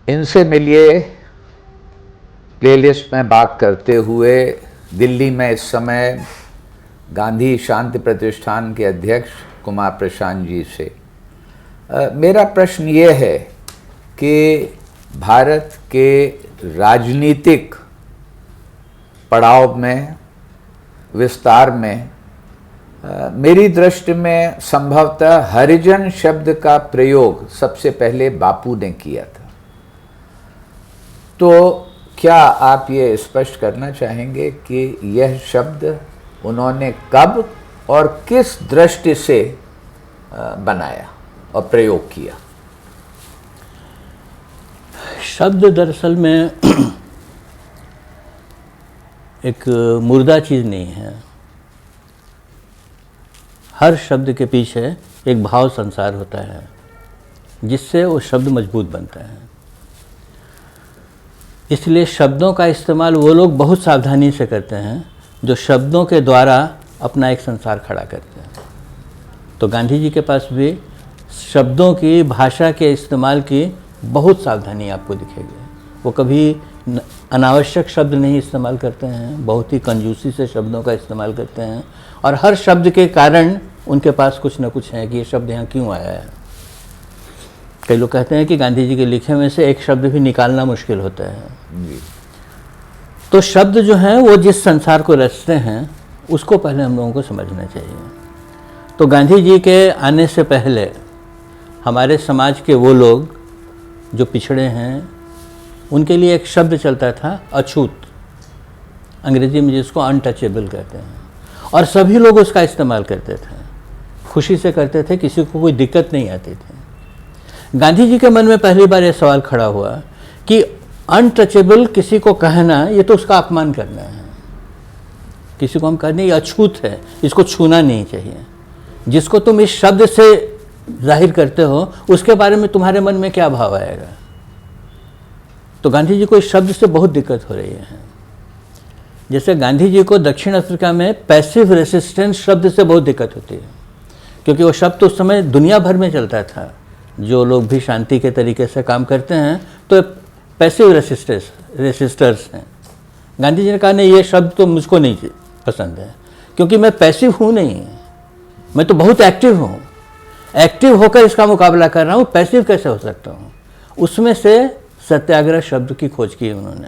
इनसे मिलिए प्लेलिस्ट में बात करते हुए दिल्ली में इस समय गांधी शांति प्रतिष्ठान के अध्यक्ष कुमार प्रशांत जी से मेरा प्रश्न ये है कि भारत के राजनीतिक पड़ाव में विस्तार में मेरी दृष्टि में संभवतः हरिजन शब्द का प्रयोग सबसे पहले बापू ने किया था। तो क्या आप ये स्पष्ट करना चाहेंगे कि यह शब्द उन्होंने कब और किस दृष्टि से बनाया और प्रयोग किया? शब्द दरअसल में एक मुर्दा चीज़ नहीं है। हर शब्द के पीछे एक भाव संसार होता है जिससे वो शब्द मजबूत बनता है। इसलिए शब्दों का इस्तेमाल वो लोग बहुत सावधानी से करते हैं जो शब्दों के द्वारा अपना एक संसार खड़ा करते हैं। तो गांधी जी के पास भी शब्दों की, भाषा के इस्तेमाल की बहुत सावधानी आपको दिखेगी। वो कभी अनावश्यक शब्द नहीं इस्तेमाल करते हैं, बहुत ही कंजूसी से शब्दों का इस्तेमाल करते हैं और हर शब्द के कारण उनके पास कुछ न कुछ है कि ये शब्द यहाँ क्यों आया है। कई लोग कहते हैं कि गांधी जी के लिखे में से एक शब्द भी निकालना मुश्किल होता है। तो शब्द जो हैं वो जिस संसार को रचते हैं उसको पहले हम लोगों को समझना चाहिए। तो गांधी जी के आने से पहले हमारे समाज के वो लोग जो पिछड़े हैं उनके लिए एक शब्द चलता था अछूत, अंग्रेजी में जिसको अनटचेबल कहते हैं, और सभी लोग उसका इस्तेमाल करते थे, खुशी से करते थे, किसी को कोई दिक्कत नहीं आती थी। गांधी जी के मन में पहली बार यह सवाल खड़ा हुआ कि अनटचेबल किसी को कहना ये तो उसका अपमान करना है। किसी को हम कहने ये अछूत है, इसको छूना नहीं चाहिए। जिसको तुम इस शब्द से जाहिर करते हो उसके बारे में तुम्हारे मन में क्या भाव आएगा। तो गांधी जी को इस शब्द से बहुत दिक्कत हो रही है। जैसे गांधी जी को दक्षिण अफ्रीका में पैसिव रेसिस्टेंस शब्द से बहुत दिक्कत होती है, क्योंकि वो शब्द उस समय दुनिया भर में चलता था। जो लोग भी शांति के तरीके से काम करते हैं तो पैसिव रेसिस्टर्स हैं। गांधी जी ने कहा नहीं, ये शब्द तो मुझको नहीं पसंद है, क्योंकि मैं पैसिव हूँ नहीं, मैं तो बहुत एक्टिव हूँ। एक्टिव होकर इसका मुकाबला कर रहा हूँ, पैसिव कैसे हो सकता हूँ। उसमें से सत्याग्रह शब्द की खोज की उन्होंने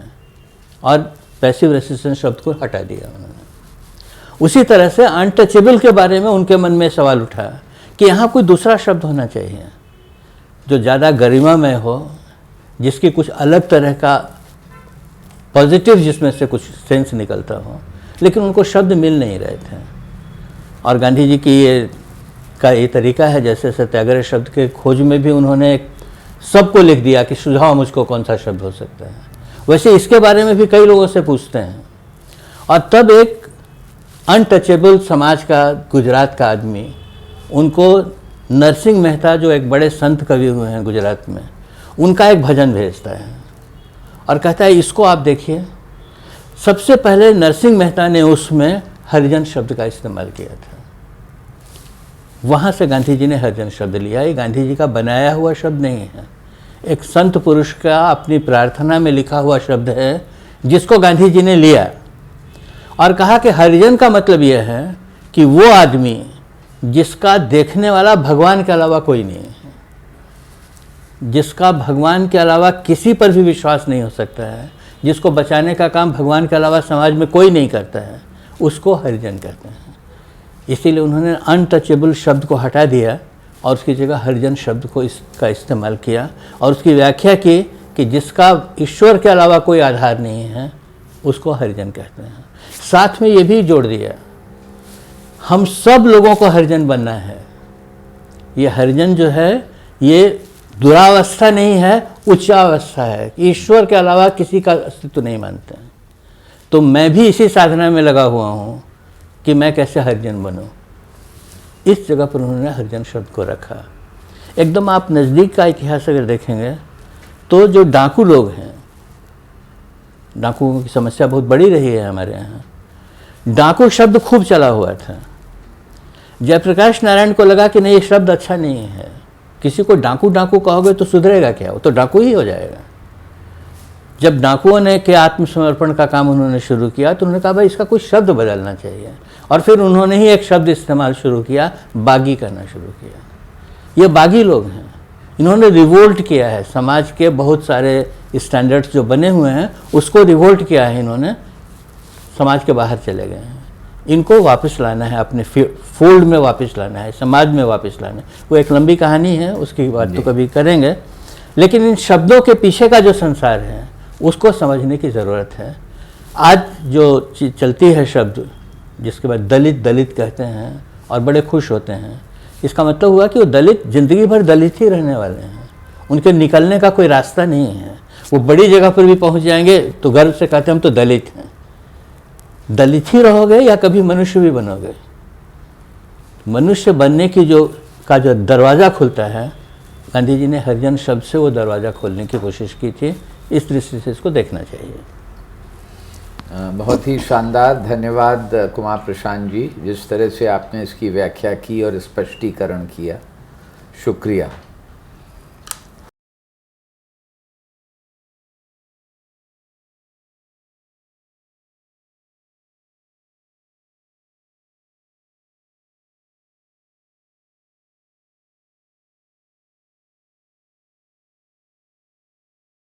और पैसिव रेसिस्टेंस शब्द को हटा दिया उन्होंने। उसी तरह से अनटचेबल के बारे में उनके मन में सवाल उठा कि यहाँ कोई दूसरा शब्द होना चाहिए जो ज़्यादा गरिमामय हो, जिसकी कुछ अलग तरह का पॉजिटिव, जिसमें से कुछ सेंस निकलता हो, लेकिन उनको शब्द मिल नहीं रहे थे। और गांधी जी की ये तरीका है, जैसे सत्याग्रह शब्द के खोज में भी उन्होंने सबको लिख दिया कि सुझाव मुझको कौन सा शब्द हो सकता है। वैसे इसके बारे में भी कई लोगों से पूछते हैं। और तब एक अनटचेबल समाज का, गुजरात का आदमी, उनको नरसिंह मेहता जो एक बड़े संत कवि हुए हैं गुजरात में, उनका एक भजन भेजता है और कहता है इसको आप देखिए। सबसे पहले नरसिंह मेहता ने उसमें हरिजन शब्द का इस्तेमाल किया था। वहाँ से गांधी जी ने हरिजन शब्द लिया। ये गांधी जी का बनाया हुआ शब्द नहीं है, एक संत पुरुष का अपनी प्रार्थना में लिखा हुआ शब्द है, जिसको गांधी जी ने लिया और कहा कि हरिजन का मतलब यह है कि वो आदमी जिसका देखने वाला भगवान के अलावा कोई नहीं है, जिसका भगवान के अलावा किसी पर भी विश्वास नहीं हो सकता है, जिसको बचाने का काम भगवान के अलावा समाज में कोई नहीं करता है, उसको हरिजन कहते हैं। इसीलिए उन्होंने अनटचेबल शब्द को हटा दिया और उसकी जगह हरिजन शब्द को इसका इस्तेमाल किया और उसकी व्याख्या की कि जिसका ईश्वर के अलावा कोई आधार नहीं है उसको हरिजन कहते हैं। साथ में ये भी जोड़ दिया हम सब लोगों को हरिजन बनना है। ये हरिजन जो है ये दुरावस्था नहीं है, उच्चावस्था है। ईश्वर के अलावा किसी का अस्तित्व नहीं मानते हैं। तो मैं भी इसी साधना में लगा हुआ हूँ कि मैं कैसे हरिजन बनूं। इस जगह पर उन्होंने हरिजन शब्द को रखा। एकदम आप नज़दीक का इतिहास अगर देखेंगे तो जो डाकू लोग हैं, डाकुओं की समस्या बहुत बड़ी रही है हमारे यहाँ। डाकू शब्द खूब चला हुआ था। जयप्रकाश नारायण को लगा कि नहीं, ये शब्द अच्छा नहीं है। किसी को डाकू डाकू कहोगे तो सुधरेगा क्या, वो तो डाकू ही हो जाएगा। जब डाकुओं ने के आत्मसमर्पण का काम उन्होंने शुरू किया तो उन्होंने कहा भाई इसका कुछ शब्द बदलना चाहिए, और फिर उन्होंने ही एक शब्द इस्तेमाल शुरू किया, बागी करना शुरू किया। ये बागी लोग हैं, इन्होंने रिवोल्ट किया है, समाज के बहुत सारे स्टैंडर्ड्स जो बने हुए हैं उसको रिवोल्ट किया है इन्होंने, समाज के बाहर चले गए हैं। इनको वापस लाना है, अपने फोल्ड में वापस लाना है, समाज में वापस लाना है। वो एक लंबी कहानी है, उसकी बात तो कभी करेंगे, लेकिन इन शब्दों के पीछे का जो संसार है उसको समझने की ज़रूरत है। आज जो चलती है शब्द, जिसके बाद दलित दलित कहते हैं और बड़े खुश होते हैं, इसका मतलब हुआ कि वो दलित ज़िंदगी भर दलित ही रहने वाले हैं, उनके निकलने का कोई रास्ता नहीं है। वो बड़ी जगह पर भी पहुंच जाएंगे तो गर्व से कहते हैं हम तो दलित हैं। दलित ही रहोगे या कभी मनुष्य भी बनोगे? मनुष्य बनने की जो दरवाज़ा खुलता है, गांधी जी ने हरिजन शब्द से वो दरवाज़ा खोलने की कोशिश की थी। इस दृष्टि से इसको देखना चाहिए। बहुत ही शानदार, धन्यवाद कुमार प्रशांत जी, जिस तरह से आपने इसकी व्याख्या की और स्पष्टीकरण किया, शुक्रिया।